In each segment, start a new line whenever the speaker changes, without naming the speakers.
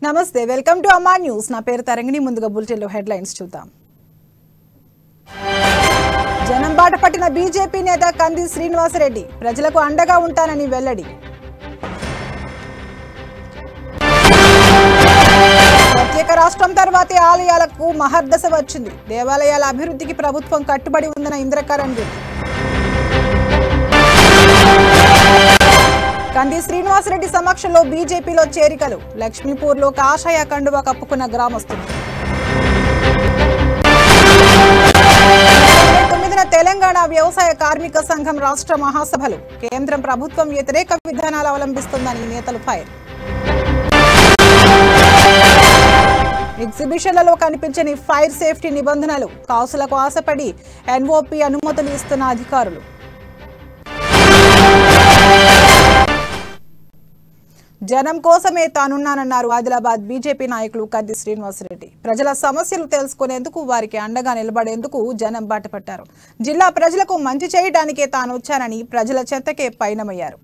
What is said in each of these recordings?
నమస్తే welcome to అమ్మా news నా పేరు తరంగిణి ముందుగా బులెటిన్ లో హెడ్లైన్స్ చూద్దాం జనం బాట పట్టిన బీజేపీ నేత కంది శ్రీనివాసరెడ్డి ప్రజలకు అండగా ఉంటానని వెల్లడి ప్రత్యేక రాష్ట్రం తర్వాతే ఆలయాలకు మహర్దశ వచ్చింది దేవాలయాల అభివృద్ధికి ప్రభుత్వం కట్టుబడి ఉందన్న ఇంద్రకరణ్ రెడ్డి కంది శ్రీనివాసరెడ్డి సమక్షంలో బీజేపీలో చేరికలు లక్ష్మీపూర్లో కాషాయ కండువా కప్పుకున్న గ్రామస్తులు తెలంగాణ వ్యవసాయ కార్మిక సంఘం రాష్ట్ర మహాసభలు కేంద్రం ప్రభుత్వం వ్యతిరేక విధానాలు అవలంబిస్తుందని నేతలు ఫైర్ ఎగ్జిబిషన్లలో కనిపించని ఫైర్ సేఫ్టీ నిబంధనలు కాసులకు ఆశపడి ఎన్ఓపీ అనుమతులు ఇస్తున్న అధికారులు జనం కోసమే తానున్నానన్నారు ఆదిలాబాద్ బీజేపీ నాయకులు కంది శ్రీనివాసరెడ్డి ప్రజల సమస్యలు తెలుసుకునేందుకు వారికి అండగా నిలబడేందుకు జనం బాటపట్టారు జిల్లా ప్రజలకు మంచి చేయడానికే తాను వచ్చానని ప్రజల చెంతకే పయనమయ్యారు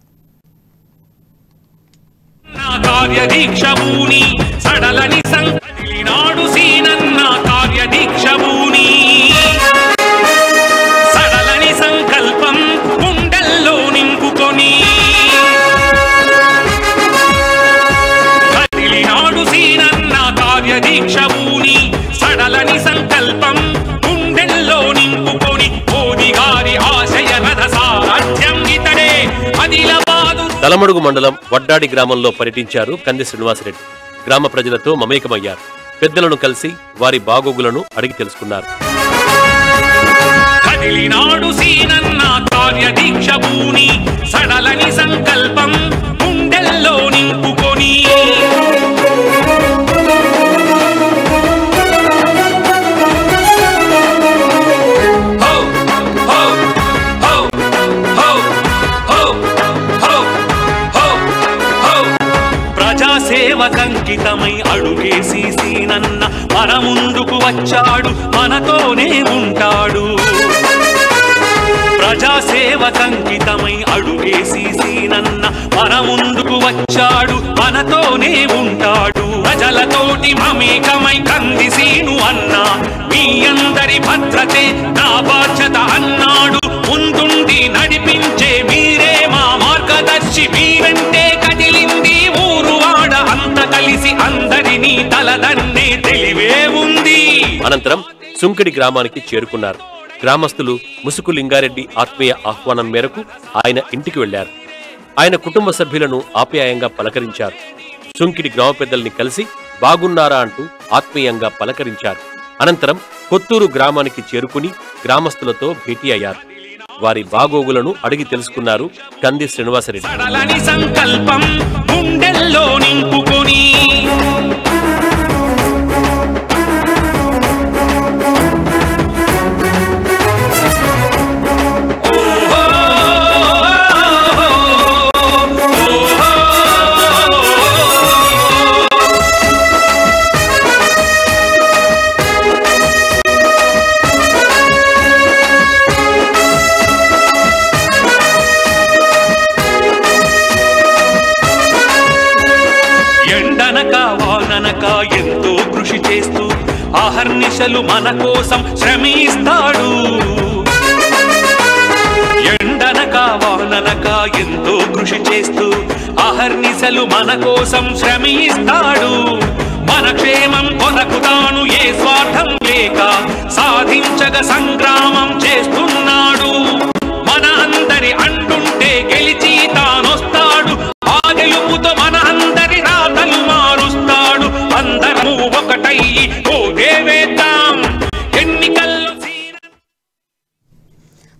తలమడుగు మండలం వడ్డాడి గ్రామంలో పర్యటించారు కంది శ్రీనివాసరెడ్డి గ్రామ ప్రజలతో మమేకమయ్యారు పెద్దలను కలిసి వారి బాగోగులను అడిగి తెలుసుకున్నారు
సేవకంకితమై అడుగేసి సీనన్న మన ముందుకు వచ్చాడు మనతోనే ఉంటాడు ప్రజాసేవకంకితమై అడుగేసి సీనన్న మన ముందుకు వచ్చాడు మనతోనే ఉంటాడు ప్రజలతోటి మమేకమై కంది సీను అన్న మీ అందరి భద్రతే నా బాధ్యత అన్నాడు ముందుండి నడిపించే మీరే మా మార్గదర్శి మీ వెంటే కదిలింది ఊరువాడ అంత కలిసి అందరినీ తలదన్నే తెలివే ఉంది
అనంతరం సుంకిడి గ్రామానికి చేరుకున్నారు గ్రామస్తులు ముసుకు లింగారెడ్డి ఆత్మీయ ఆహ్వానం మేరకు ఆయన ఇంటికి వెళ్లారు ఆయన కుటుంబ సభ్యులను ఆప్యాయంగా పలకరించారు సుంకిడి గ్రామ పెద్దల్ని కలిసి బాగున్నారా అంటూ ఆత్మీయంగా పలకరించారు అనంతరం కొత్తూరు గ్రామానికి చేరుకుని గ్రామస్తులతో భేటీ అయ్యారు వారి బాగోగులను అడిగి తెలుసుకున్నారు కంది శ్రీనివాసరెడ్డి
సంకల్పం గుండెల్లో నింపుకొని ఎంతో కృషి చేస్తూ అహర్నిశలు మన కోసం శ్రమిస్తాడు ఎండనక వాననక ఎంతో కృషి చేస్తూ అహర్నిశలు మన కోసం శ్రమిస్తాడు మన క్షేమం కొరకు తాను ఏ స్వార్థం లేక సాధించగ సంగ్రామం చేస్తున్నాడు మన అందరి అంటుంటే గెలిచి తానొస్తాడు ఆ గెలుపుతో మన అందరి రాతలు మారుస్తాడు అందరూ ఒకటయ్యి ఓ దేవేద్దాం ఎన్నికల్లో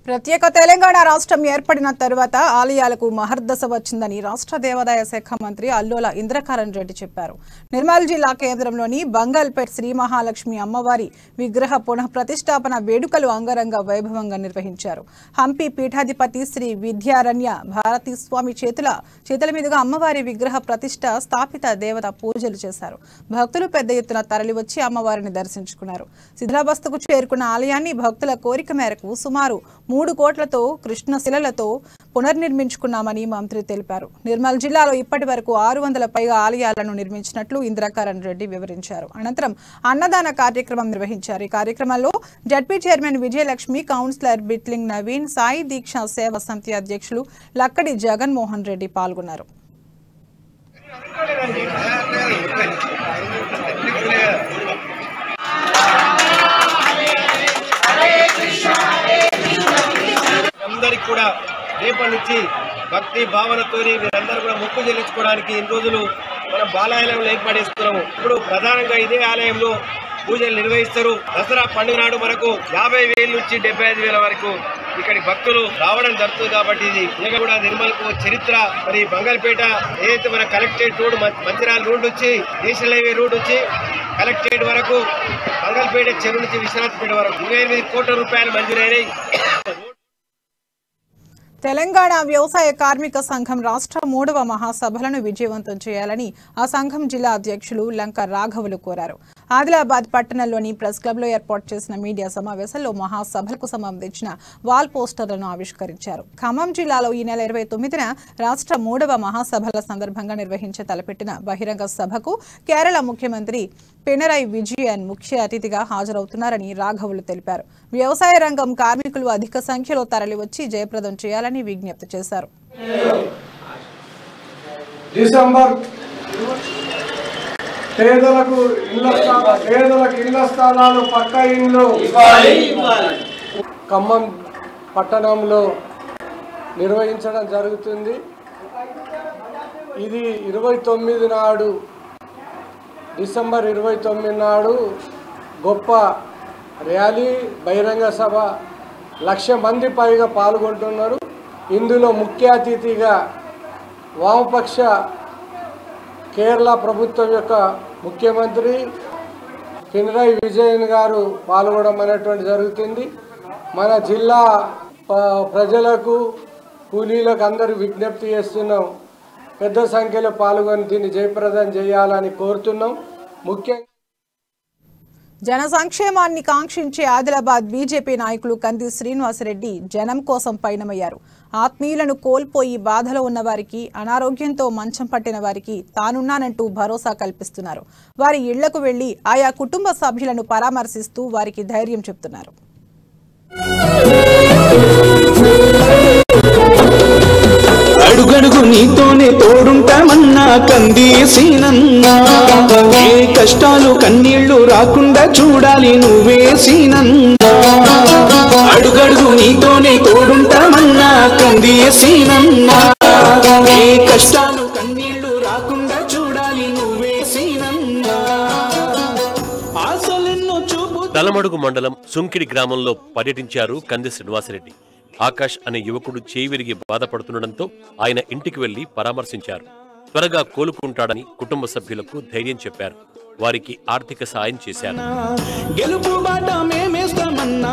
ప్రత్యేక తెలంగాణ రాష్ట్రం ఏర్పడిన తరువాత ఆలయాలకు మహర్దశ వచ్చిందని రాష్ట్ర దేవాదాయ శాఖ మంత్రి అల్లోల ఇంద్రకరణ్ రెడ్డి చెప్పారు నిర్మల్ జిల్లా కేంద్రంలోని బంగల్పేట్ శ్రీ మహాలక్ష్మి అమ్మవారి విగ్రహ పునః ప్రతిష్టాపన వేడుకలు అంగరంగ వైభవంగా నిర్వహించారు హంపి పీఠాధిపతి శ్రీ విద్యారణ్య భారతీ స్వామి చేతుల మీదుగా అమ్మవారి విగ్రహ ప్రతిష్ట స్థాపిత దేవత పూజలు చేశారు భక్తులు పెద్ద ఎత్తున తరలివచ్చి అమ్మవారిని దర్శించుకున్నారు సిద్ధిలాబస్తకు చేరుకున్న ఆలయాన్ని భక్తుల కోరిక మేరకు సుమారు 3 కోట్లతో కృష్ణశిలలతో పునర్నిర్మించుకున్నామని మంత్రి తెలిపారు. నిర్మల్ జిల్లాలో ఇప్పటి వరకు 600 పైగా ఆలయాలను నిర్మించినట్లు ఇంద్రకరణ్ రెడ్డి వివరించారు. అనంతరం అన్నదాన కార్యక్రమం నిర్వహించారు. ఈ కార్యక్రమంలో జడ్పీ చైర్మన్ విజయలక్ష్మి, కౌన్సిలర్ బిట్లింగ్ నవీన్, సాయి దీక్ష సేవా సమితి అధ్యక్షులు లక్కడి జగన్మోహన్ రెడ్డి పాల్గొన్నారు.
అందరికి కూడా రేపటి నుంచి భక్తి భావనతో మీరందరూ కూడా మొక్కు చెల్లించుకోవడానికి ఇన్ని రోజులు మనం బాలాలయంలో ఏర్పడేస్తున్నాము. ఇప్పుడు ప్రధానంగా ఇదే ఆలయంలో పూజలు నిర్వహిస్తారు. దసరా పండుగ నాడు మనకు 50,000 నుంచి 75,000 వరకు ఇక్కడి భక్తులు రావడం జరుగుతుంది. కాబట్టి ఇది కూడా నిర్మల్కు చరిత్ర. మరి బంగల్పేట ఏదైతే మన కలెక్టరేట్ రోడ్, మంచిర్యాల రోడ్ వచ్చి నేషనల్ హైవే రోడ్ వచ్చి కలెక్టరేట్ వరకు, బంగల్పేట చెరువు నుంచి విశ్వనాథపేట వరకు 28 కోట్ల రూపాయలు మంజూరైనాయి.
తెలంగాణ వ్యవసాయ కార్మిక సంఘం రాష్ట్ర 3వ మహాసభలను విజయవంతం చేయాలని ఆ సంఘం జిల్లా అధ్యక్షులు లంక రాఘవులు కోరారు. ఆదిలాబాద్ పట్టణంలోని ప్రెస్ క్లబ్లో ఏర్పాటు చేసిన మీడియా సమావేశంలో మహాసభలకు సంబంధించిన వాల్ పోస్టర్లను ఆవిష్కరించారు. ఖమ్మం జిల్లాలో ఈ నెల 29న రాష్ట్ర 3వ మహాసభల సందర్భంగా నిర్వహించే తలపెట్టిన బహిరంగ సభకు కేరళ ముఖ్యమంత్రి పినరయి విజయన్ ముఖ్య అతిథిగా హాజరవుతున్నారని రాఘవులు తెలిపారు. వ్యవసాయ రంగం కార్మికులు అధిక సంఖ్యలో తరలివచ్చి జయప్రదం చేయాలని విజ్ఞప్తి చేశారు.
డిసెంబర్ పేదలకు ఇళ్ల స్థలాలు, పక్కా ఇండ్లు ఖమ్మం పట్టణంలో నిర్వహించడం జరుగుతుంది. ఇది 29 నాడు, డిసెంబర్ 29 నాడు గొప్ప ర్యాలీ, బహిరంగ సభ, 1,00,000 మంది పైగా పాల్గొంటున్నారు. ఇందులో ముఖ్య అతిథిగా వామపక్ష కేరళ ప్రభుత్వం యొక్క ముఖ్యమంత్రి పినరయి విజయన్ గారు పాల్గొనడం అనేటువంటి జరుగుతుంది. మన జిల్లా ప్రజలకు, కూలీలకు అందరూ విజ్ఞప్తి చేస్తున్నాం, పెద్ద సంఖ్యలో పాల్గొని దీన్ని జయప్రదం చేయాలని కోరుతున్నాం. ముఖ్యంగా
జన సంక్షేమాన్ని కాంక్షించే ఆదిలాబాద్ బీజేపీ నాయకులు కంది శ్రీనివాసరెడ్డి జనం కోసం పయనమయ్యారు. ఆత్మీయులను కోల్పోయి బాధలో ఉన్న వారికి, అనారోగ్యంతో మంచం పట్టిన వారికి తానున్నానంటూ భరోసా కల్పిస్తున్నారు. వారి ఇళ్లకు వెళ్లి ఆయా కుటుంబ సభ్యులను పరామర్శిస్తూ వారికి ధైర్యం చెప్తున్నారు.
అడుగడుగు నీతోనే తోడుంటామన్నా కందేసినన్నా, ఏ కష్టాలు కన్నీళ్లు రాకుండా చూడాలి నువ్వే సీనన్నా. అడుగడుగు నీతోనే తోడుంటామన్నా కందేసినన్నా, ఏ కష్టాలు కన్నీళ్లు రాకుండా చూడాలి నువ్వే సీనన్నా. ఆశలెన్నో చూపు.
తలమడుగు మండలం సుంకిడి గ్రామంలో పర్యటించారు కంది శ్రీనివాసరెడ్డి. ఆకాష్ అనే యువకుడు చేయి విరిగి బాధపడుతుండటంతో ఆయన ఇంటికి వెళ్లి పరామర్శించారు. త్వరగా కోలుకుంటాడని కుటుంబ సభ్యులకు ధైర్యం చెప్పారు. వారికి ఆర్థిక సాయం చేశారు.
గెలుపు బాట మేమేస్తామన్నా,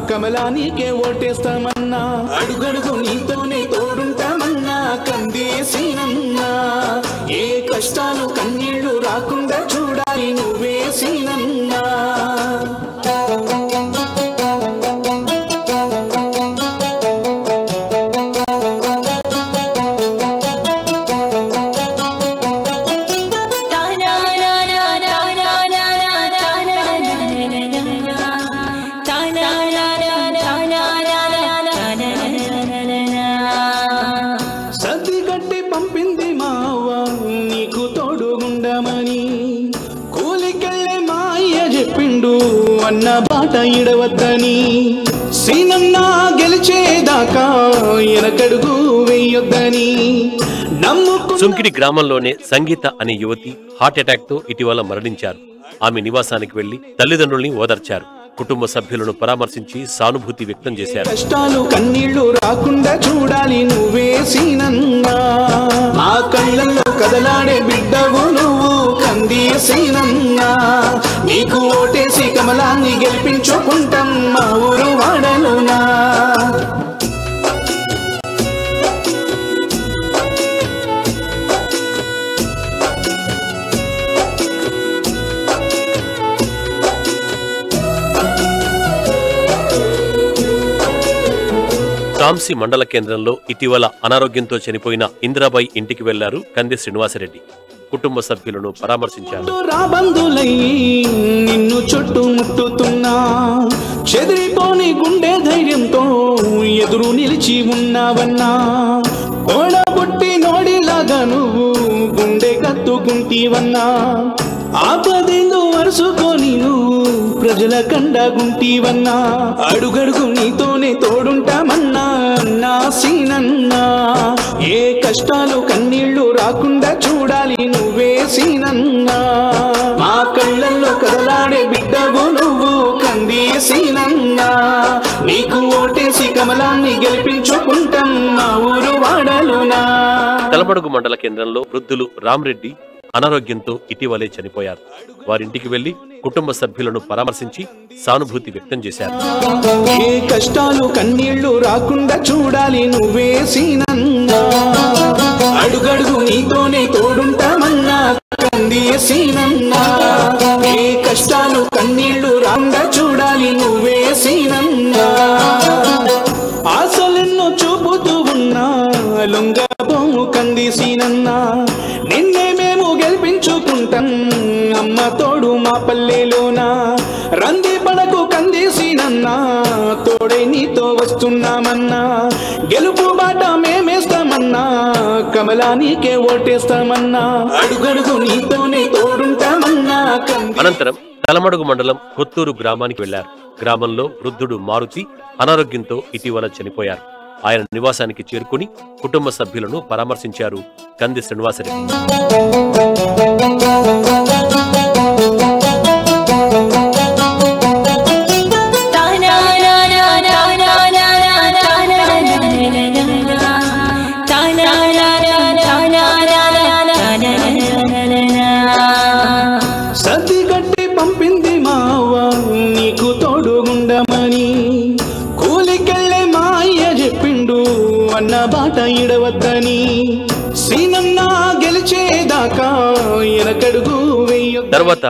కమలానికే ఓటేస్తామన్నా, అడుగడుగు నీతోనే తోడుంటామన్నా కందేసినన్నా, ఏ కష్టాలు కన్నీళ్లు రాకుండా చూడాలి నువ్వే సీనన్నా. అన్న బాట ఇడవద్దని, సీనన్నా గెలిచేదాకా ఎనకడుగు వేయొద్దని నమ్ముకు.
సుంకిడి గ్రామంలోనే సంగీత అనే యువతి హార్ట్అటాక్ తో ఇటీవల మరణించారు. ఆమె నివాసానికి వెళ్లి తల్లిదండ్రుల్ని ఓదార్చారు. కుటుంబ సభ్యులను పరామర్శించి సానుభూతి వ్యక్తం చేశారు.
కష్టాలు కన్నీళ్లు రాకుండా చూడాలి నువ్వే సీనన్నా, ఆ కళ్ళల్లో కదలాడే బిడ్డవు నువ్వు కంది సీనన్నా. నీకు ఓటేసి కమలాన్ని గెలిపించుకుంటాం మా ఊరు వాడలునా.
తాంసి మండల కేంద్రంలో ఇటీవల అనారోగ్యంతో చనిపోయిన ఇందిరాబాయి ఇంటికి వెళ్లారు కంది శ్రీనివాసరెడ్డి. కుటుంబ సభ్యులను పరామర్శించారు.
నిన్ను చుట్టుముట్టుతున్నా చెదిరిపోని గుండె ధైర్యంతో ఎదురు నిలిచి ఉన్నావన్నా, ఓడబుట్టి నోడిలాగా నువ్వు గుండె కత్తుకుంటీవన్నా, ఆపదేందు వరుసుకొని నువ్వు ప్రజల కండగుంటీవన్నా, అడుగడుగు నీతోనే తోడుంటామన్నా నా సీనన్నా, ఏ కష్టాలు కన్నీళ్లు రాకుండా చూడాలి నువ్వే సీనన్నా, మా కళ్ళల్లో కదలాడే బిడ్డవు నువ్వు కంది సీనన్నా, నీకు ఓటేసి కమలాన్ని గెలిపించుకుంటాం మా ఊరు వాడలునా.
తలమడుగు మండల కేంద్రంలో వృద్ధులు రామ్రెడ్డి అనారోగ్యంతో ఇటీవలే చనిపోయారు. వారింటికి వెళ్లి కుటుంబ సభ్యులను పరామర్శించి సానుభూతి వ్యక్తం చేశారు.
ఏ కష్టాలు కన్నీళ్లు రాకుండా చూడాలి నువ్వే సీనన్నా, అడుగడుగు నీతోనే తోడుంటామన్నా కంది సీనన్నా, ఏ కష్టాలు కన్నీళ్లు రాకుండా చూడాలి నువ్వే సీనన్నా, ఆశలెన్నో చూపుతూ ఉన్నా లొంగబోము కంది సీనన్నా, నిన్నే మేము గెలిపించుకుంటాం అమ్మ తోడు మా పల్లెలోనా, రంది పడకు కంది సీనన్నా, తోడై నీతో వస్తున్నామన్నా, గెలుపు బాట మేమేస్తామన్నా, కమలానికే ఓటేస్తామన్నా, అడుగడుగు నీతోనే తోడుంటామన్నా.
అనంతరం తలమడుగు మండలం కొత్తూరు గ్రామానికి వెళ్లారు. గ్రామంలో వృద్ధుడు మారుతి అనారోగ్యంతో ఇటీవల చనిపోయారు. ఆయన నివాసానికి చేరుకుని కుటుంబ సభ్యులను పరామర్శించారు కంది శ్రీనివాసరెడ్డి.
సర్దిగట్టి పంపింది మావా నీకు తోడుగుండమని, కూలికెళ్ళే మా అయ్య చెప్పిండు అన్న బాట ఇడవద్దని, సీనన్నా గెలిచేదాకా ఎనకడుగు వెయ్య.
తర్వాత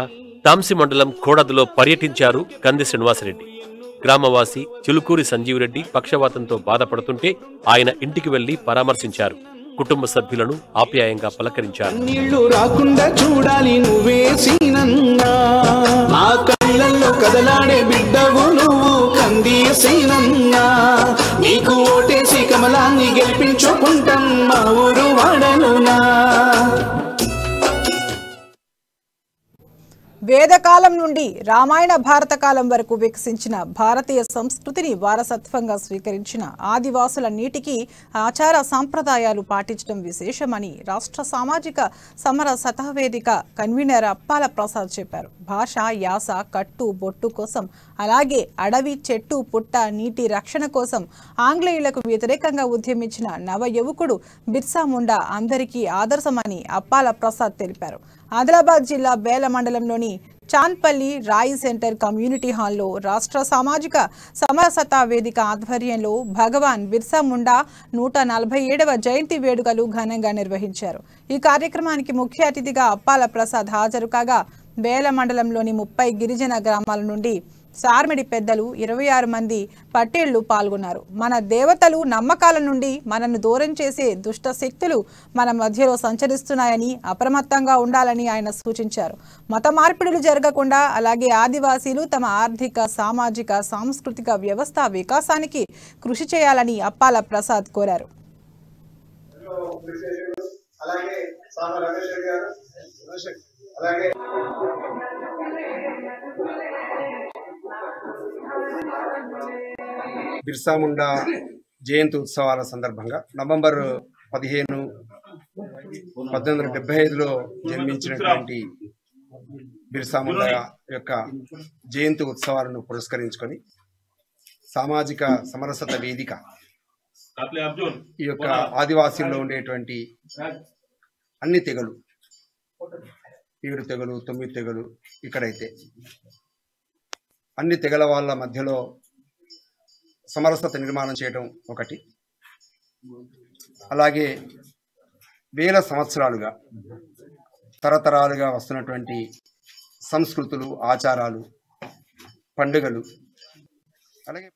తాంసి మండలం కోడదులో పర్యటించారు కంది శ్రీనివాసరెడ్డి. గ్రామవాసి చిలుకూరి సంజీవరెడ్డి పక్షవాతంతో బాధపడుతుంటే ఆయన ఇంటికి వెళ్లి పరామర్శించారు. కుటుంబ సభ్యులను ఆప్యాయంగా పలకరించారు.
నీళ్లు రాకుండా చూడాలి నువ్వే సీనన్నా, మా కళ్ళల్లో కదలాడే బిడ్డవు నువ్వు కంది సీనన్నా, నీకు ఓటేసి కమలాన్ని గెలిపించుకుంటాం మా ఊరు వాడలునా.
వేదకాలం నుండి రామాయణ భారత కాలం వరకు వికసించిన భారతీయ సంస్కృతిని వారసత్వంగా స్వీకరించిన ఆదివాసుల నీటికి ఆచార సాంప్రదాయాలు పాటించడం విశేషమని రాష్ట్ర సామాజిక సమర సతవేదిక కన్వీనర్ అప్పాల ప్రసాద్ చెప్పారు. భాష, యాస, కట్టు, బొట్టు కోసం, అలాగే అడవి, చెట్టు, పుట్ట, నీటి రక్షణ కోసం ఆంగ్లేయులకు వ్యతిరేకంగా ఉద్యమించిన నవ యువకుడు బిర్సా ముండా అందరికీ ఆదర్శమని అప్పాల ప్రసాద్ తెలిపారు. ఆదిలాబాద్ జిల్లా బేల మండలంలోని చాన్పల్లి రాయి సెంటర్ కమ్యూనిటీ హాల్లో రాష్ట్ర సామాజిక సమరసతా వేదిక ఆధ్వర్యంలో భగవాన్ బిర్సా ముండా 147వ జయంతి వేడుకలు ఘనంగా నిర్వహించారు. ఈ కార్యక్రమానికి ముఖ్య అతిథిగా అప్పాల ప్రసాద్ హాజరు కాగా బేల మండలంలోని 30 గిరిజన గ్రామాల నుండి సార్మిడి పెద్దలు 26 మంది పట్టేళ్లు పాల్గొన్నారు. మన దేవతలు నమ్మకాల నుండి మనను దూరం చేసే దుష్ట శక్తులు మన మధ్యలో సంచరిస్తున్నాయని అప్రమత్తంగా ఉండాలని ఆయన సూచించారు. మత మార్పిడులు జరగకుండా, అలాగే ఆదివాసీలు తమ ఆర్థిక, సామాజిక, సాంస్కృతిక వ్యవస్థ వికాసానికి కృషి చేయాలని అప్పాల ప్రసాద్ కోరారు.
బిర్సా ముండా జయంతి ఉత్సవాల సందర్భంగా నవంబర్ 15, 1875లో జన్మించినటువంటి బిర్సా ముండా యొక్క జయంతి ఉత్సవాలను పురస్కరించుకొని సామాజిక సమరసత వేదిక ఈ యొక్క ఆదివాసీల్లో ఉండేటువంటి అన్ని తెగలు, 7 తెగలు, 9 తెగలు, ఇక్కడైతే అన్ని తెగల వాళ్ళ మధ్యలో సమరసత నిర్మాణం చేయడం ఒకటి, అలాగే వేల సంవత్సరాలుగా తరతరాలుగా వస్తున్నటువంటి సంస్కృతులు, ఆచారాలు, పండుగలు, అలాగే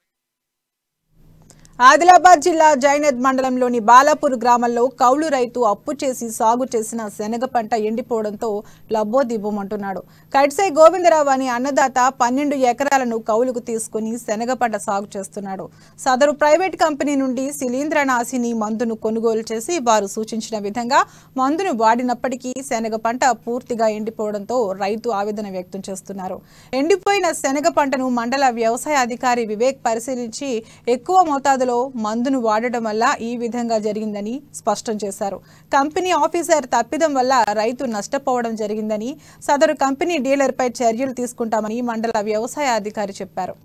ఆదిలాబాద్ జిల్లా జైనద్ మండలంలోని బాలాపూర్ గ్రామంలో కౌలు రైతు అప్పు చేసి సాగు చేసిన శనగ పంట ఎండిపోవడంతో లబ్బోదిబ్బోమంటున్నాడు. కడ్సే గోవిందరావు అనే అన్నదాత 12 ఎకరాలను కౌలుకు తీసుకుని శనగ పంట సాగు చేస్తున్నాడు. సదరు ప్రైవేట్ కంపెనీ నుండి శిలీంద్రనాశిని మందును కొనుగోలు చేసి వారు సూచించిన విధంగా మందును వాడినప్పటికీ శనగ పంట పూర్తిగా ఎండిపోవడంతో రైతు ఆవేదన వ్యక్తం చేస్తున్నారు. ఎండిపోయిన శనగ పంటను మండల వ్యవసాయ అధికారి వివేక్ పరిశీలించి ఎక్కువ మోతాదులో మందును వాడడం వల్ల ఈ విధంగా జరిగిందని స్పష్టం చేశారు. కంపెనీ ఆఫీసర్ తప్పిదం వల్ల రైతు నష్టపోవడం జరిగిందని, సదరు కంపెనీ డీలర్పై చర్యలు తీసుకుంటామని మండల వ్యవసాయ అధికారి చెప్పారు.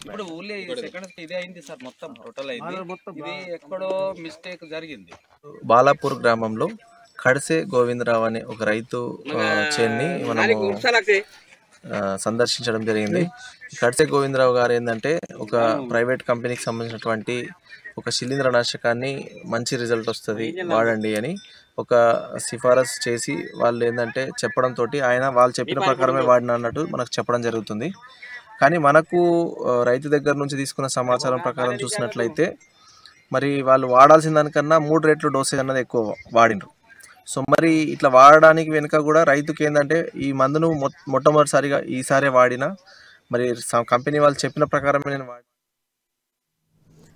ఇప్పుడు ఊళ్ళో సెకండ్స్ ఇదే అయింది సార్, మొత్తం టోటల్ అయింది. ఇది ఎక్కడో మిస్టేక్ జరిగింది.
బాలాపూర్ గ్రామంలో కడ్సే గోవిందరావు అనే ఒక రైతు చేన్ని మనము సందర్శించడం జరిగింది. కడ్సే గోవిందరావు గారు ఏంటంటే ఒక ప్రైవేట్ కంపెనీకి సంబంధించినటువంటి ఒక శిలీంద్రనాశకాన్ని మంచి రిజల్ట్ వస్తుంది వాడండి అని ఒక సిఫారసు చేసి వాళ్ళు ఏంటంటే చెప్పడంతో వాళ్ళు చెప్పిన ప్రకారమే వాడిన అన్నట్టు మనకు చెప్పడం జరుగుతుంది. కానీ మనకు రైతు దగ్గర నుంచి తీసుకున్న సమాచారం ప్రకారం చూసినట్లయితే మరి వాళ్ళు వాడాల్సిన దానికన్నా 3 రెట్లు డోసేజ్ అన్నది ఎక్కువ వాడినరు. సో మరి ఇట్లా వాడడానికి వెనుక కూడా రైతుకి ఏంటంటే ఈ మందును మొట్టమొదటిసారిగా ఈసారే వాడినా మరి కంపెనీ వాళ్ళు చెప్పిన ప్రకారమే నేను వాడి.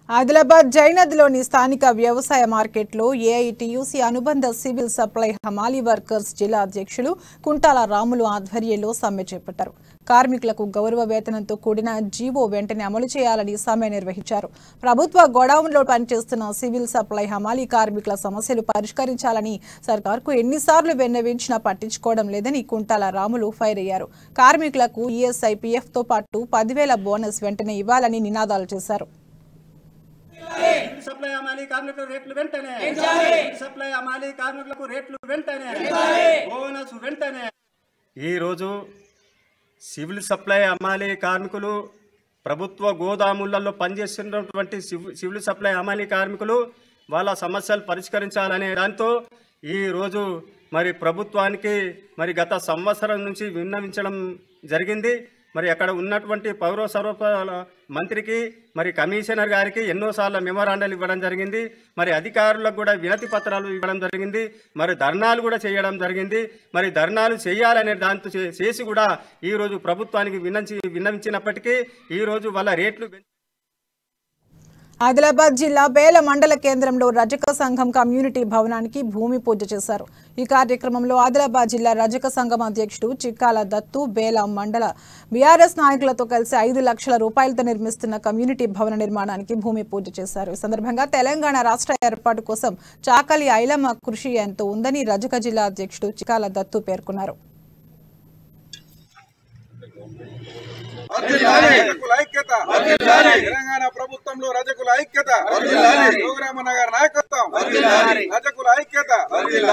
ఆదిలాబాద్ జైనద్లోని స్థానిక వ్యవసాయ మార్కెట్లో ఏఐటియుసి అనుబంధ సివిల్ సప్లై హమాలీ వర్కర్స్ జిల్లా అధ్యక్షులు కుంటాల రాములు ఆధ్వర్యంలో సమ్మె చేపట్టారు. కార్మికులకు గౌరవ వేతనంతో కూడిన జీవో వెంటనే అమలు చేయాలని సమ్మె నిర్వహించారు. ప్రభుత్వ గోడౌన్లో పనిచేస్తున్న సివిల్ సప్లై హమాలీ కార్మికుల సమస్యలు పరిష్కరించాలని సర్కార్కు ఎన్నిసార్లు విన్నవించినా పట్టించుకోవడం లేదని కుంటాల రాములు ఫైర్ అయ్యారు. కార్మికులకు ఈఎస్ఐపీఎఫ్తో పాటు 10,000 బోనస్ వెంటనే ఇవ్వాలని నినాదాలు చేశారు.
సప్లై అమాలి కార్మికులకు రేట్లు వెంటనే, సప్లై అమాలి కార్మికులకు రేట్లు వెంటనే, బోనస్ వెంటనే. ఈరోజు సివిల్ సప్లై అమాలి కార్మికులు ప్రభుత్వ గోదాములలో పనిచేస్తున్నటువంటి సివిల్ సప్లై అమాలి కార్మికులు వాళ్ళ సమస్యలు పరిష్కరించాలనే దాంతో ఈరోజు మరి ప్రభుత్వానికి మరి గత సంవత్సరం నుంచి విన్నవించడం జరిగింది. మరి అక్కడ ఉన్నటువంటి పౌర సరఫరాల మంత్రికి మరి కమిషనర్ గారికి ఎన్నోసార్లు మెమోరాండాలు ఇవ్వడం జరిగింది. మరి అధికారులకు కూడా వినతి పత్రాలు ఇవ్వడం జరిగింది. మరి ధర్నాలు కూడా చేయడం జరిగింది. మరి ధర్నాలు చేయాలనే దాంతో చేసి కూడా ఈరోజు ప్రభుత్వానికి విన్నవించినప్పటికీ ఈరోజు వాళ్ళ రేట్లు.
ఆదిలాబాద్ జిల్లా బేల మండల కేంద్రంలో రజక సంఘం కమ్యూనిటీ భవనానికి భూమి పూజ చేశారు. ఈ కార్యక్రమంలో ఆదిలాబాద్ జిల్లా రజక సంఘం అధ్యక్షుడు చిక్కాల దత్తు బేల మండల బీఆర్ఎస్ నాయకులతో కలిసి 5 లక్షల రూపాయలతో నిర్మిస్తున్న కమ్యూనిటీ భవన నిర్మాణానికి భూమి పూజ చేశారు. ఈ సందర్భంగా తెలంగాణ రాష్ట్ర ఏర్పాటు కోసం చాకలి ఐలమ్మ కృషి ఎంతో ఉందని రజక జిల్లా అధ్యక్షుడు చిక్కాల దత్తు పేర్కొన్నారు.
తెలంగాణ ప్రభుత్వంలో రజకుల ఐక్యత, నగర్ నాయకత్వం, రజకుల ఐక్యత.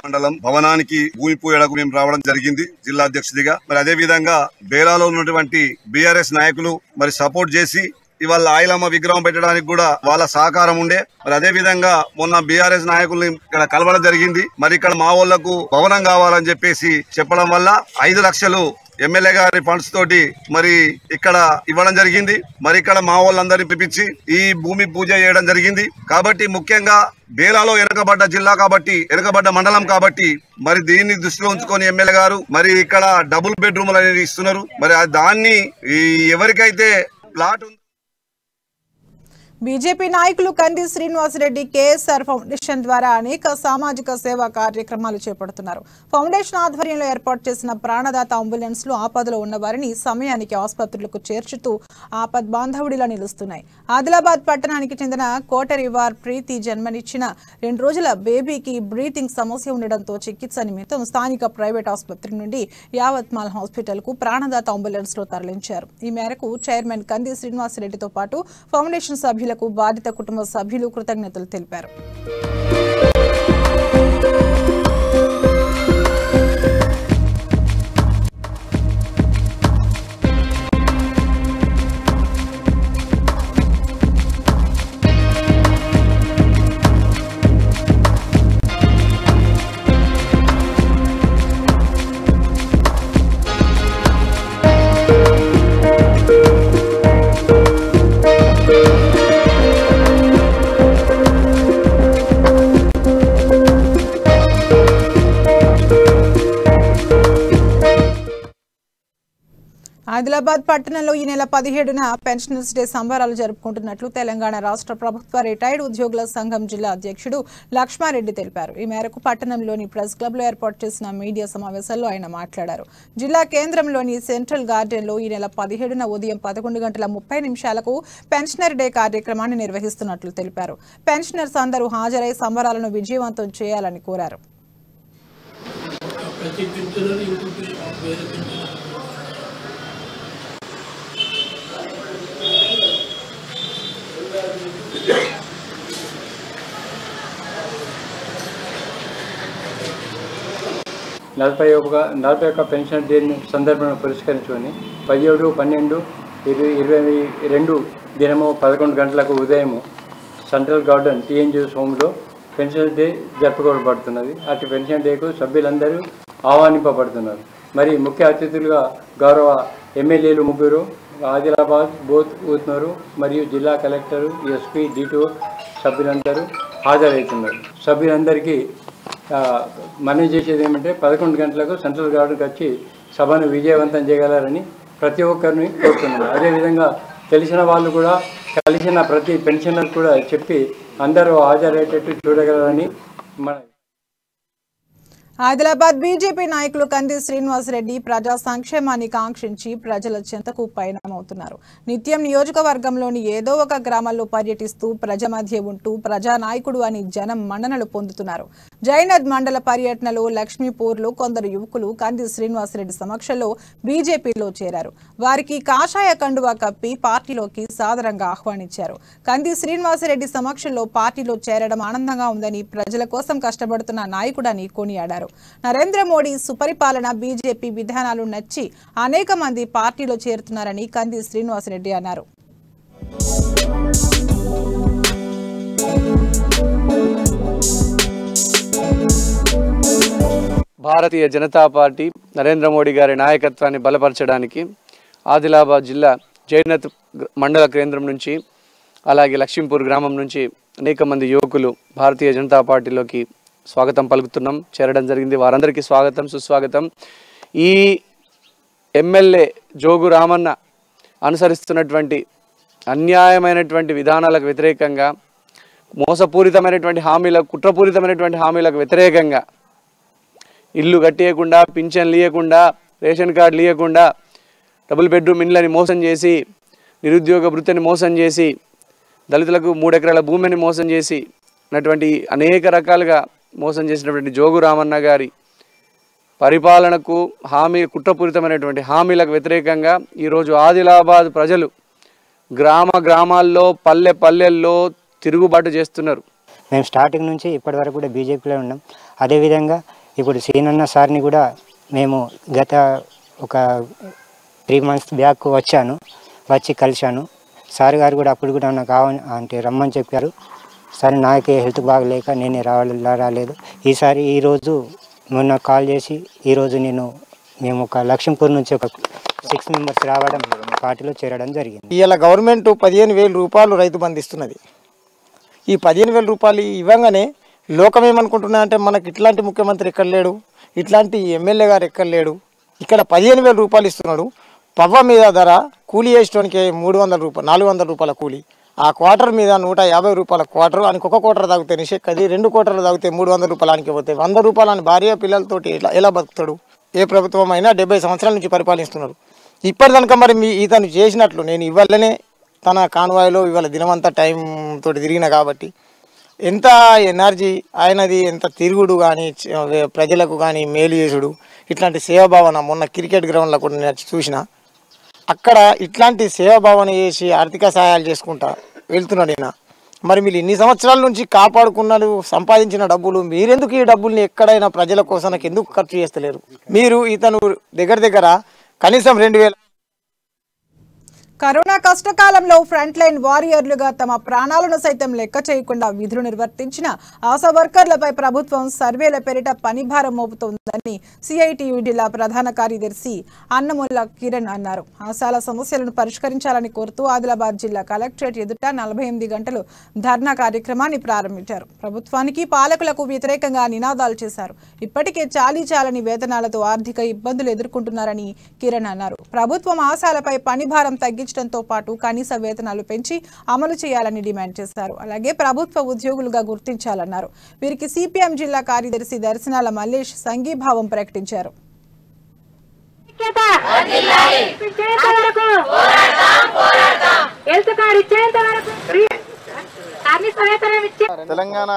మండలం భవనానికి భూమి పూజకు మేము రావడం జరిగింది జిల్లా అధ్యక్షుడిగా. మరి అదే విధంగా బేలాలో ఉన్నటువంటి బీఆర్ఎస్ నాయకులు మరి సపోర్ట్ చేసి ఇవాళ ఆయిలమ్మ విగ్రహం పెట్టడానికి కూడా వాళ్ళ సహకారం ఉండే. మరి అదే విధంగా మొన్న బీఆర్ఎస్ నాయకుల్ని ఇక్కడ కలవడం జరిగింది. మరి ఇక్కడ మా వాళ్లకు భవనం కావాలని చెప్పేసి చెప్పడం వల్ల 5 లక్షలు ఎమ్మెల్యే గారి ఫండ్స్ తోటి మరి ఇక్కడ ఇవ్వడం జరిగింది. మరి ఇక్కడ మా వాళ్ళందరినీ పిలిపించి ఈ భూమి పూజ చేయడం జరిగింది. కాబట్టి ముఖ్యంగా బేలాలో వెనుకబడ్డ జిల్లా కాబట్టి, వెనుకబడ్డ మండలం కాబట్టి మరి దీన్ని దృష్టిలో ఉంచుకొని ఎమ్మెల్యే గారు మరి ఇక్కడ డబుల్ బెడ్రూమ్లు అనేది ఇస్తున్నారు. మరి దాన్ని ఎవరికైతే ప్లాట్
బీజేపీ నాయకులు కంది శ్రీనివాసరెడ్డి కేఎస్ఆర్ ఫౌండేషన్ ద్వారా అనేక సామాజిక సేవా కార్యక్రమాలు చేపడుతున్నారు. ఫౌండేషన్ ఆధ్వర్యంలో ఏర్పాటు చేసిన ప్రాణదాత అంబులెన్స్లు ఆపదలో ఉన్న వారిని సమయానికి ఆసుపత్రులకు చేర్చుతూ ఆపద్ బాంధవుడిలా నిలుస్తున్నాయి. ఆదిలాబాద్ పట్టణానికి చెందిన కోటరివార్ ప్రీతి జన్మనిచ్చిన 2 రోజుల బేబీకి బ్రీతింగ్ సమస్య ఉండడంతో చికిత్స నిమిత్తం స్థానిక ప్రైవేట్ ఆసుపత్రి నుండి యావత్మాల్ హాస్పిటల్ కు ప్రాణదాత అంబులెన్స్ లో తరలించారు. ఈ మేరకు చైర్మన్ కంది శ్రీనివాసరెడ్డితో పాటు ఫౌండేషన్ సభ్యులు బాధిత కుటుంబ సభ్యులు కృతజ్ఞతలు తెలిపారు. ఆదిలాబాద్ పట్టణంలో ఈ నెల 17న పెన్షనర్స్ డే సంబరాలు జరుపుకుంటున్నట్లు తెలంగాణ రాష్ట్ర ప్రభుత్వ రిటైర్డ్ ఉద్యోగుల సంఘం జిల్లా అధ్యక్షుడు లక్ష్మారెడ్డి తెలిపారు. ఈ మేరకు పట్టణంలోని ప్రెస్ క్లబ్లో ఏర్పాటు చేసిన మీడియా సమావేశంలో ఆయన మాట్లాడారు. జిల్లా కేంద్రంలోని సెంట్రల్ గార్డెన్లో ఈ నెల 17న ఉదయం 11:30 పెన్షనర్ డే కార్యక్రమాన్ని నిర్వహిస్తున్నట్లు తెలిపారు. పెన్షనర్స్ అందరూ హాజరై సంబరాలను విజయవంతం చేయాలని కోరారు.
నలభై ఒక్క పెన్షన్ డే సందర్భంగా పురస్కరించుకొని 17/12/2022 దినము 11 గంటలకు ఉదయం సెంట్రల్ గార్డెన్ టీఎన్జిఎస్ హోమ్లో పెన్షన్ డే జరుపుకోబడుతున్నది. అటు పెన్షన్ డేకు సభ్యులందరూ ఆహ్వానింపబడుతున్నారు. మరి ముఖ్య అతిథులుగా గౌరవ ఎమ్మెల్యేలు 3, ఆదిలాబాద్, బోత్, ఊత్నూరు మరియు జిల్లా కలెక్టరు, ఎస్పీ, డిటిఓ సభ్యులందరూ హాజరవుతున్నారు. సభ్యులందరికీ మనం చేసేది ఏమంటే 11 గంటలకు సెంట్రల్ గార్డెన్కి వచ్చి సభను విజయవంతం చేయగలరని ప్రతి ఒక్కరిని కోరుతున్నాను. అదేవిధంగా తెలిసిన వాళ్ళు కూడా కలిసిన ప్రతి పెన్షనర్ కూడా చెప్పి అందరూ హాజరయ్యేటట్టు చూడగలరని మన
ఆదిలాబాద్ బీజేపీ నాయకులు కంది శ్రీనివాసరెడ్డి ప్రజా సంక్షేమాన్ని కాంక్షించి ప్రజల చెంతకు పయనమవుతున్నారు. నిత్యం నియోజకవర్గంలోని ఏదో ఒక గ్రామాల్లో పర్యటిస్తూ ప్రజల మధ్య ఉంటూ ప్రజానాయకుడు అని జనం మన్ననలు పొందుతున్నారు. జైనద్ మండల పర్యటనలో లక్ష్మీపూర్లో కొందరు యువకులు కంది శ్రీనివాసరెడ్డి సమక్షంలో బీజేపీలో చేరారు. వారికి కాషాయ కండువా కప్పి పార్టీలోకి సాదరంగా ఆహ్వానించారు. కంది శ్రీనివాసరెడ్డి సమక్షంలో పార్టీలో చేరడం ఆనందంగా ఉందని, ప్రజల కోసం కష్టపడుతున్న నాయకుడని కొనియాడారు. నరేంద్ర మోడీ సుపరిపాలన, బీజేపీ విధానాలు నచ్చి అనేక మంది పార్టీలో చేరుతున్నారని కంది శ్రీనివాసరెడ్డి అన్నారు.
భారతీయ జనతా పార్టీ నరేంద్ర మోడీ గారి నాయకత్వాన్ని బలపరచడానికి ఆదిలాబాద్ జిల్లా జైనత్ మండల కేంద్రం నుంచి అలాగే లక్ష్మీపూర్ గ్రామం నుంచి అనేక మంది యువకులు భారతీయ జనతా పార్టీలోకి స్వాగతం పలుకుతున్నాం, చేరడం జరిగింది. వారందరికీ స్వాగతం, సుస్వాగతం. ఈ ఎమ్మెల్యే జోగు రామన్న అనుసరిస్తున్నటువంటి అన్యాయమైనటువంటి విధానాలకు వ్యతిరేకంగా, మోసపూరితమైనటువంటి హామీలకు, కుట్రపూరితమైనటువంటి హామీలకు వ్యతిరేకంగా ఇల్లు కట్టేయకుండా, పింఛన్లు ఇవ్వకుండా, రేషన్ కార్డులు ఇవ్వకుండా, డబుల్ బెడ్రూమ్ ఇండ్లని మోసం చేసి, నిరుద్యోగ వృత్తిని మోసం చేసి, దళితులకు 3 ఎకరాల భూమిని మోసం చేసి అన్నటువంటి అనేక రకాలుగా మోసం చేసినటువంటి జోగు రామన్న గారి పరిపాలనకు కుట్రపూరితమైనటువంటి హామీలకు వ్యతిరేకంగా ఈరోజు ఆదిలాబాద్ ప్రజలు గ్రామాల్లో పల్లెల్లో తిరుగుబాటు చేస్తున్నారు.
మేము స్టార్టింగ్ నుంచి ఇప్పటి వరకు కూడా బీజేపీలో ఉన్నాం. అదేవిధంగా ఇప్పుడు సీనన్న సార్ని కూడా మేము గత ఒక 3 మంత్స్ బ్యాక్ వచ్చి కలిశాను. సార్ గారు కూడా అప్పుడు కూడా నాకు అంటే రమ్మని చెప్పారు. సరే, నాకే హెల్త్ బాగలేక నేనే రాలేదు. ఈరోజు మొన్న కాల్ చేసి ఈరోజు మేము ఒక లక్ష్మీపూర్ నుంచి ఒక 6 మెంబర్స్ రావడం, పార్టీలో చేరడం జరిగింది.
ఇవాళ గవర్నమెంట్ 15,000 రూపాయలు రైతు బంధు ఇస్తున్నది. ఈ 15,000 రూపాయలు ఇవ్వగానే లోకం ఏమనుకుంటున్నా అంటే మనకి ఇట్లాంటి ముఖ్యమంత్రి ఎక్కడ లేడు, ఇట్లాంటి ఎమ్మెల్యే గారు ఎక్కడ లేడు, ఇక్కడ 15,000 రూపాయలు ఇస్తున్నాడు. పవ్వ మీద ధర కూలీ వేయడానికి 300 రూపాయలు, 400 రూపాయల కూలీ, ఆ క్వార్టర్ మీద 150 రూపాయల క్వార్టర్ అని, ఒక క్వార్టర్ తాగితే నిషేక్కది, 2 క్వార్టర్లు తాగితే 300 రూపాయలకి పోతాయి. 100 రూపాయలని భార్య పిల్లలతోటి ఎలా బతుకుతాడు? ఏ ప్రభుత్వం అయినా 70 సంవత్సరాల నుంచి పరిపాలిస్తున్నారు. ఇప్పటిదాకా మరి ఇతను చేసినట్లు నేను ఇవ్వాలనే తన కాన్వాయ్లో ఇవాళ దినమంతా టైం తోటి తిరిగిన కాబట్టి ఎంత ఎనర్జీ ఆయనది, ఎంత తిరుగుడు కానీ, ప్రజలకు కానీ మేలు చేసుడు, ఇట్లాంటి సేవాభావన. మొన్న క్రికెట్ గ్రౌండ్లో కూడా నేను చూసిన, అక్కడ ఇట్లాంటి సేవాభావన చేసి ఆర్థిక సహాయాలు చేసుకుంటా వెళ్తున్నాడు ఈయన. మరి మీరు ఇన్ని సంవత్సరాల నుంచి కాపాడుకున్నారు, సంపాదించిన డబ్బులు మీరెందుకు ఈ డబ్బుల్ని ఎక్కడైనా ప్రజల కోసం ఎందుకు ఖర్చు చేస్తలేరు? మీరు ఇతను దగ్గర కనీసం 2,000.
కరోనా కష్టకాలంలో ఫ్రంట్ లైన్ వారియర్లుగా తమ ప్రాణాలను సైతం లెక్క చేయకుండా విధులు నిర్వర్తించిన ఆశా వర్కర్లపై ప్రభుత్వం సర్వేల పేరిట పనిభారం మోపుతోంది. జరుగుతుందని సిఐటియు జిల్లా ప్రధాన కార్యదర్శి అన్నముల్ల కిరణ్ అన్నారు. ఆశాల సమస్యలను పరిష్కరించాలని కోరుతూ ఆదిలాబాద్ జిల్లా కలెక్టరేట్ ఎదుట 48 గంటలు ధర్నా కార్యక్రమాన్ని ప్రారంభించారు. ప్రభుత్వానికి పాలకులకు వ్యతిరేకంగా నినాదాలు చేశారు. ఇప్పటికే చాలని వేతనాలతో ఆర్థిక ఇబ్బందులు ఎదుర్కొంటున్నారని కిరణ్ అన్నారు. ప్రభుత్వం ఆశాలపై పని భారం తగ్గించడంతో పాటు కనీస వేతనాలు పెంచి అమలు చేయాలని డిమాండ్ చేశారు. అలాగే ప్రభుత్వ ఉద్యోగులుగా గుర్తించాలన్నారు. వీరికి సిపిఎం జిల్లా కార్యదర్శి దర్శనాల మల్లేష్ సంఘీభావం ప్రకటించారు.
Telangana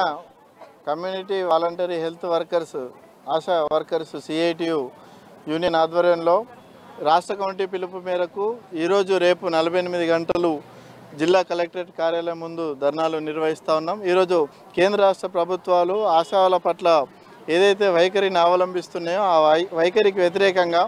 community voluntary health workers ASHA workers CITU union ఆధ్వర్యంలో రాష్ట్ర కమిటీ పిలుపు మేరకు ఈరోజు రేపు 48 గంటలు జిల్లా కలెక్టరేట్ కార్యాలయం ముందు ధర్నాలు నిర్వహిస్తూ ఉన్నాం. ఈరోజు కేంద్ర రాష్ట్ర ప్రభుత్వాలు ఆశాల పట్ల ఏదైతే వైఖరిని అవలంబిస్తున్నాయో ఆ వైఖరికి వ్యతిరేకంగా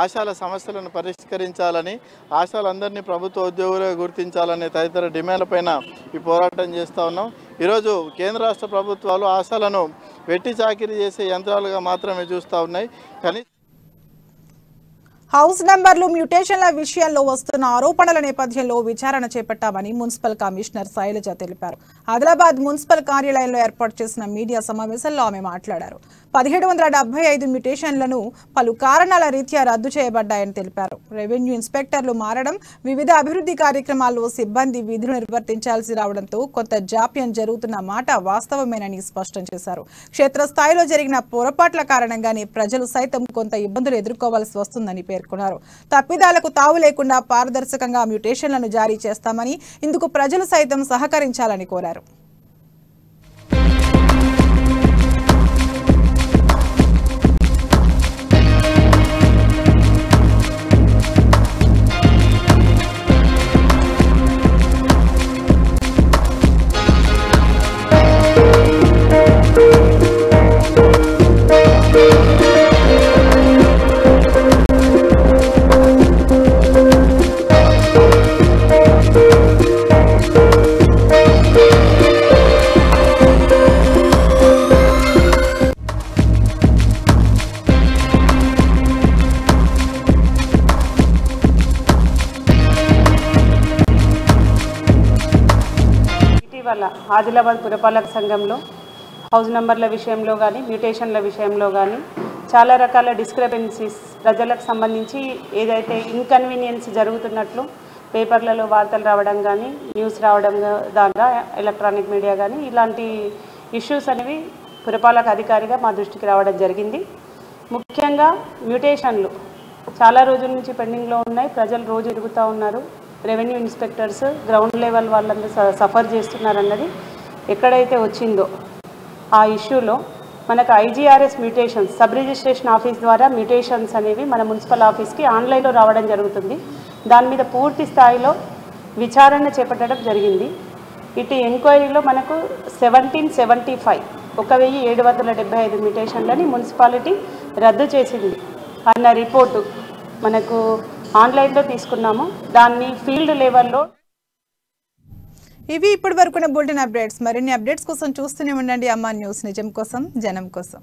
ఆశాల సమస్యలను పరిష్కరించాలని, ఆశాలందరినీ ప్రభుత్వ ఉద్యోగులుగా గుర్తించాలనే తదితర డిమాండ్లపైన ఈ పోరాటం చేస్తూ ఉన్నాం. ఈరోజు కేంద్ర రాష్ట్ర ప్రభుత్వాలు ఆశాలను వెట్టి చాకిరీ చేసే యంత్రాలుగా మాత్రమే చూస్తూ ఉన్నాయి. కానీ
హౌస్ నంబర్లు మ్యూటేషన్ల విషయంలో వస్తున్న ఆరోపణల నేపథ్యంలో విచారణ చేపట్టామని మున్సిపల్ కమిషనర్ శైలజ తెలిపారు. ఆదిలాబాద్ మున్సిపల్ కార్యాలయంలో ఏర్పాటు చేసిన మీడియా సమావేశంలో ఆమె మాట్లాడారు. 1775 మ్యూటేషన్లను పలు కారణాల రీత్యా రద్దు చేయబడ్డాయని తెలిపారు. రెవెన్యూ ఇన్స్పెక్టర్లు మారడం, వివిధ అభివృద్ధి కార్యక్రమాల్లో సిబ్బంది విధులు నిర్వర్తించాల్సి రావడంతో కొంత జాప్యం జరుగుతున్న మాట వాస్తవమేనని స్పష్టం చేశారు. క్షేత్రస్థాయిలో జరిగిన పొరపాట్ల కారణంగానే ప్రజలు సైతం కొంత ఇబ్బందులు ఎదుర్కోవాల్సి వస్తుందని పేర్కొన్నారు. తప్పిదాలకు తావు లేకుండా పారదర్శకంగా మ్యూటేషన్లను జారీ చేస్తామని, ఇందుకు ప్రజలు సైతం సహకరించాలని కోరారు.
ఆదిలాబాద్ పురపాలక సంఘంలో హౌస్ నంబర్ల విషయంలో కానీ మ్యూటేషన్ల విషయంలో కానీ చాలా రకాల డిస్క్రిపెన్సీస్ ప్రజలకు సంబంధించి ఏదైతే ఇన్కన్వీనియన్స్ జరుగుతున్నట్లు పేపర్లలో వార్తలు రావడం కానీ, న్యూస్ రావడం ద్వారా ఎలక్ట్రానిక్ మీడియా కానీ ఇలాంటి ఇష్యూస్ అనేవి పురపాలక అధికారిగా మా దృష్టికి రావడం జరిగింది. ముఖ్యంగా మ్యూటేషన్లు చాలా రోజుల నుంచి పెండింగ్లో ఉన్నాయి. ప్రజలు రోజు ఎదుగుతూ ఉన్నారు. రెవెన్యూ ఇన్స్పెక్టర్స్ గ్రౌండ్ లెవెల్ వాళ్ళందరూ సఫర్ చేస్తున్నారన్నది ఎక్కడైతే వచ్చిందో ఆ ఇష్యూలో మనకు IGRS mutations sub registration office ద్వారా మ్యూటేషన్స్ అనేవి మన మున్సిపల్ ఆఫీస్కి ఆన్లైన్లో రావడం జరుగుతుంది. దాని మీద పూర్తి స్థాయిలో విచారణ చేపట్టడం జరిగింది. ఇటు ఎంక్వైరీలో మనకు 1775 1775 మ్యూటేషన్లని మున్సిపాలిటీ రద్దు చేసింది అన్న రిపోర్టు మనకు ఆన్లైన్లో తీసుకున్నాము. దాన్ని ఫీల్డ్ లెవెల్లో
ఇవి ఇప్పటి వరకున్న బులెటిన్ అప్డేట్స్. మరిన్ని అప్డేట్స్ కోసం చూస్తూనే ఉండండి అమ్మా న్యూస్. నిజం కోసం జనం కోసం.